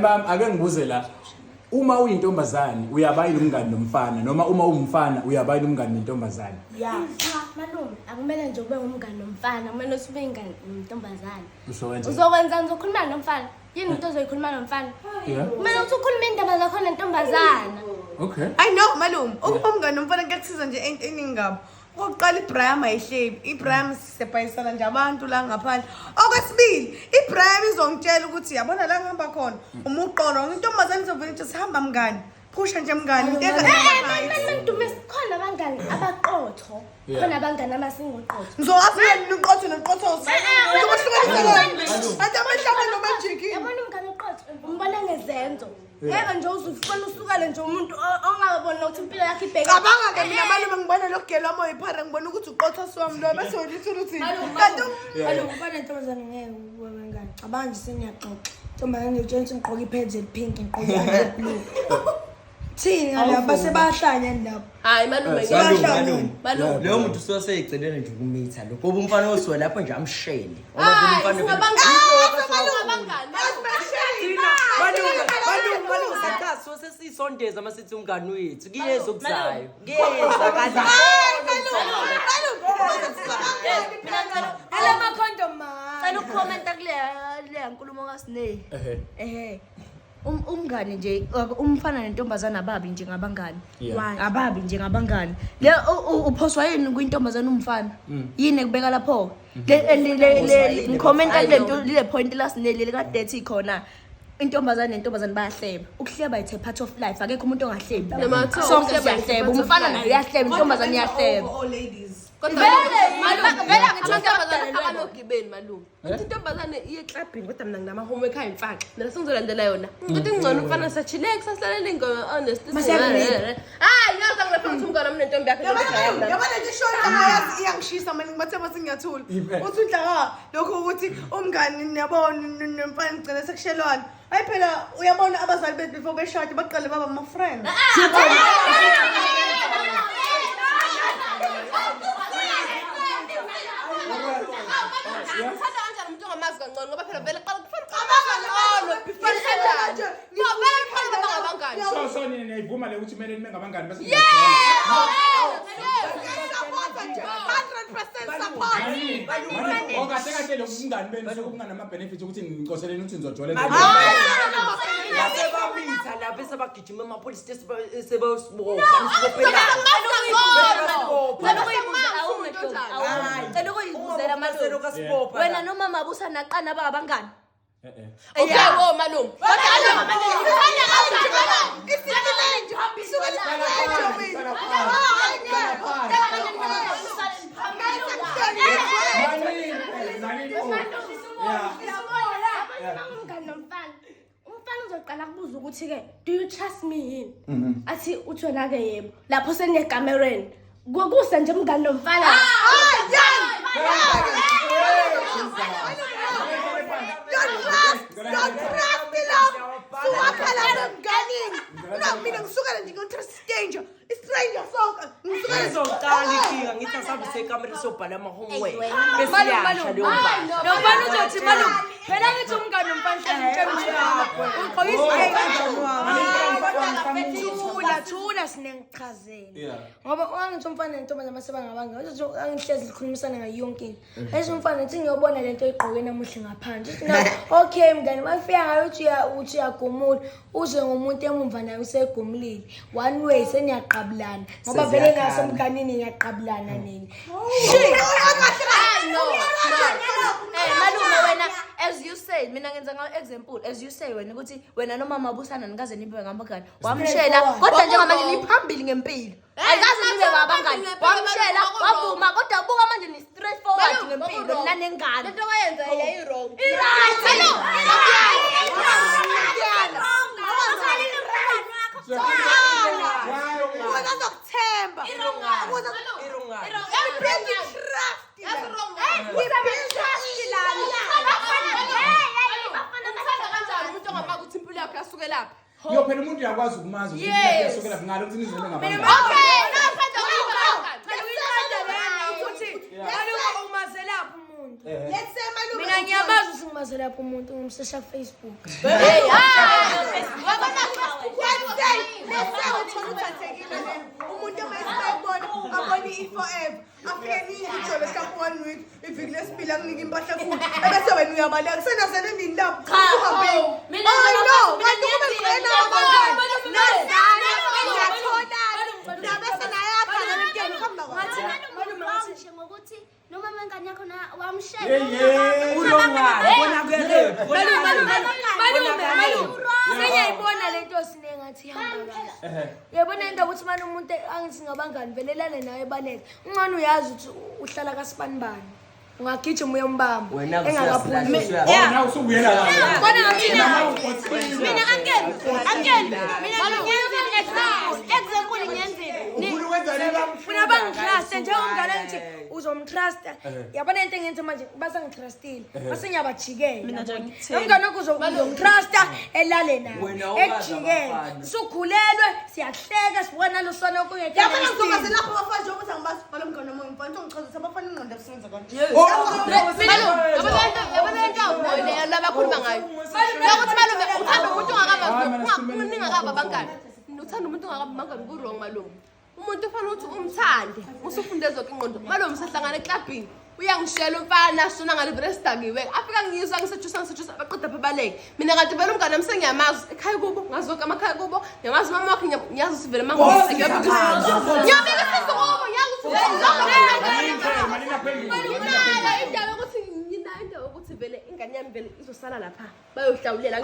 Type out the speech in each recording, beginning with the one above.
Mama ake ngibuze la. Uma uyintombazane uyabayini umngani nomfana noma uma umfana uyabayini umngani nentombazane? Yeah. Cha, malume, akumele nje ube umngani nomfana, kumele ube ingane nentombazane. Uzokwenza ngizokhuluma nomfana. Yini into ozoyikhuluma nomfana? Kumele uthi ukhuluma indaba zakho nentombazana. Okay. I know malume, umngani nomfana kuyakusiza nje eningi ngabo. Okokuqala iBrahim ayihlebi. iBrahim sisebhayisana nje abantu la ngaphandle. Okwesibili, iBrahim izongitshela ukuthi yabona la ngihamba khona. Umuqono intombazane izovela ithi sihamba mngani. Phusha nje mngani. Ndume khona abangani abaqotho. Khona abangani amasingoqotho. Ngizowafika niqotho neqotho. Athi amahlamba nomajiki. Yabona umngani oqotho, umbona ngezenzo. Ngeke nje uzufuna usukale nje umuntu ongabona ukuthi impilo yakhe ibheke. Cabanga ke mina malume ngibona lokugela wami oyiphara ngibona ukuthi uqotho swami lo bese uthi uthi. Kanti malume ufana nentombazane ngeke ube ngani. Cabanga nje sengiyaxoxa. Intombazane utshela ngigqoka iphezulu pink ngigqoka blue. Thina laba sebahlanya lapho. Hayi malume malume leyo muntu useyicelene nje ukumitha lo ngoba umfana oswe lapho nje amshele ngoba umfana malume sakhathi sesisondeza masithi umngani wethu kiyeza okuzayo kiyeza kahle Ala makhondom ma. cela ukukhomenta kule nkulumo kaSney umngani nje umfana nentombazane ababi nje ngabangani ababi nje ngabangani le uphoswa yini kwintombazane umfana yini ekubeka lapho le ngicomment le point laSneli kade ethi khona intombazane nentombazane bayahleba ukuhleba it's a part of life akekho umuntu ongahlebi sonke siyahleba umfana naye uyahleba intombazane iyahleba all ladies. vele ngithokozana abanogibeni malume uthi intombazane iye clubbing kodwa mina nginama homework ayimfaka mina sengizolandela yona ukuthi ngcono ukufana sachilex sasilalele ingoma honest hayi yaza ngilapha umngane mina nentombi yakhe yabona nje shona ayazi iyangishisa mina ngibathe base ngiyathula uthi udlaka lokho ukuthi umngani yabona nomfana ngicela sekushelwana hayi phela uyabona abazali bethu before beshade baqale baba ma friend ngithanda kanjani umuntu ongamazi kancane ngoba phela vele qala kufanele before shade vele kufanele bangabangani So nina ivuma le ukuthi kumele nibe ngabangani bese Kahle lo mngani benu sokunganama benefits ukuthi ngicoseleni ukuthi nizojola yasebamitha lapho sebagijima emapolice station sebosibopha wena noma mabusa naqana abangani Okay, wo malume. Umfana uzoqala kubuza ukuthi ke do you trust me yini? Athi uthi wena ke yebo. Lapho senekamereni. Kukusa nje umngani nomfana. Don't trust me no, mina ngisukela nje ngitrust danger. Stranger sonke. Ngizoqala ikhika ngithi asabe sekamera sobhala ama homework bese yasha leyo mbala Nomfana uzothi malume phela ngithi umngani nomfana thula sinengichazela ngoba wangithi umfana nentombazane masebangabangani angihlezi likhulumisana ngayo yonke into bese umfana ethi ngiyobona lento oyigqoke namuhle ngaphandle okay mngani mafika ngayo uthi uyagumula uze ngomuntu emumva naye usegumulile one way seniyaqabulana ngoba vele ngasemnganini ngiyaqabulana nini malume wena as you say mina ngenza ngayo example as you say wena ukuthi wena noma mabusana nikaze nibe ngabangani wamshela kodwa njengamanje niphambili ngempilo ayikaze nibe ngabangani wamshela wavuma kodwa buka manje ni straight forward ngempilo mina nengane lento oyenza yayi wrong Themba Yo phela umuntu uyakwazi ukumazi ukuthi uyasukela ngalo ukuthi nizole ngabangani. Let's say malume Mina ngiyamazi usingimaze lapho umuntu ngimsesha Facebook. Umuntu emayesibona abone i-forever afike niyitsho lesikhathi 1 week iviki lesibili akunika impahla khulu ebese wena uyabaleka kusenazele nini lapho no kanti kube ngena abangani nazana ngiyatholana nabese nayakha nabekeni khamba kwathi ngokuthi noma mangani yakho na wamshela Sengiyayibona lento sinengathi ihamba kahle. Uyabona into ukuthi manje umuntu angithi ngabangani velelane naye ebaleka. Ungcono uyazi ukuthi uhlala kaSibanibani. Ungagijima uyombamba engakaphumi. Wena usubuyela la. Bona ngamina. mina example ngiyenzile Ufuna ukwenza nini? Funa bangitrust njengomngane ngithi uzomtrusta. Yabona into engenze manje basangitrustile. Base ngiyabajikela. Mina nje ngitheni. Umngane wakho uzomtrusta elale naye. Ejikela. Sukhulelwe siyahleka sibuka nalosana okuyeke. yabona ngizokwazi lapho bafaje ukuthi angibazi balo mngane wami mfana ungichazisa abafana ingqondo esebenza kanje labakhuluma ngayo lokuthi malume uthanda umuntu ungakaba abangani uthanda umuntu ungakaba abangani ku-wrong malume umuntu ufana ukuthi umthande usufunde zonke ingqondo malume sahlangana eklabhini uyangishela umfana sona ngale vele sidakiwe afika ngiyizwa ngisejusa baqeda phabaleke mina kanti vele umngane wami sengiyamazi ekhaya kubo ngazonke amakhaya kubo ngiyamazi mama wakhe ngiyazi ukuthi vele ngiyabika sizikubo indaba yokuthi indaba yokuthi vele ingane yami vele izosala lapha bayohlawulela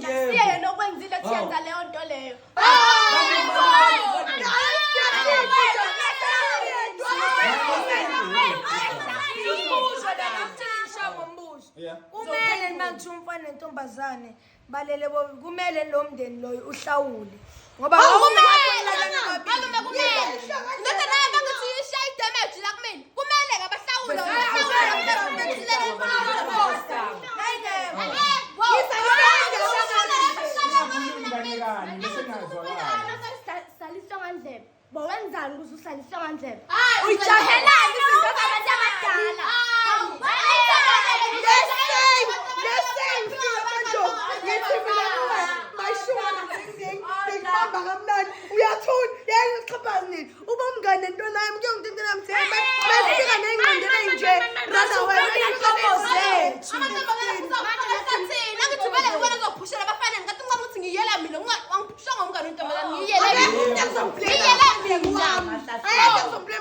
siye nokwenzile kuyenza leyo nto leyo Kumele manje umfana nentombazane balele kumele lo mndeni loyo uhlawule ngoba bowenzani ukuze uhlaliswe ngandlebe uyijahelani izinto zabantu abadala uyathula yayixhaphazi nini uba umngane nento naye kuyongitintela mthembe befika ney'ngqondela ey'nje rada wena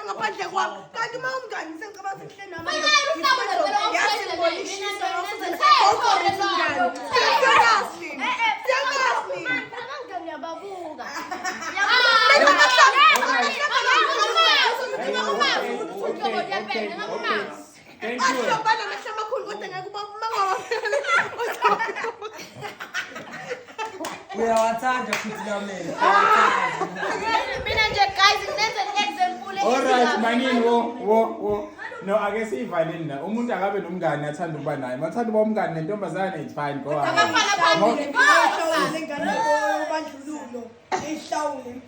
ngaphandle kwami kanti uma umngane sengicabanga ngiyababuka Thank you. Uyawathanda futhi kamele. mina nje guys ngenze example Alright, manini wo. No, ake siyivaleni la. Umuntu akabe nomngane athanda ukuba naye. Mathanda uba umngane nentombazane it's fine. Go ahead. Ihlawule.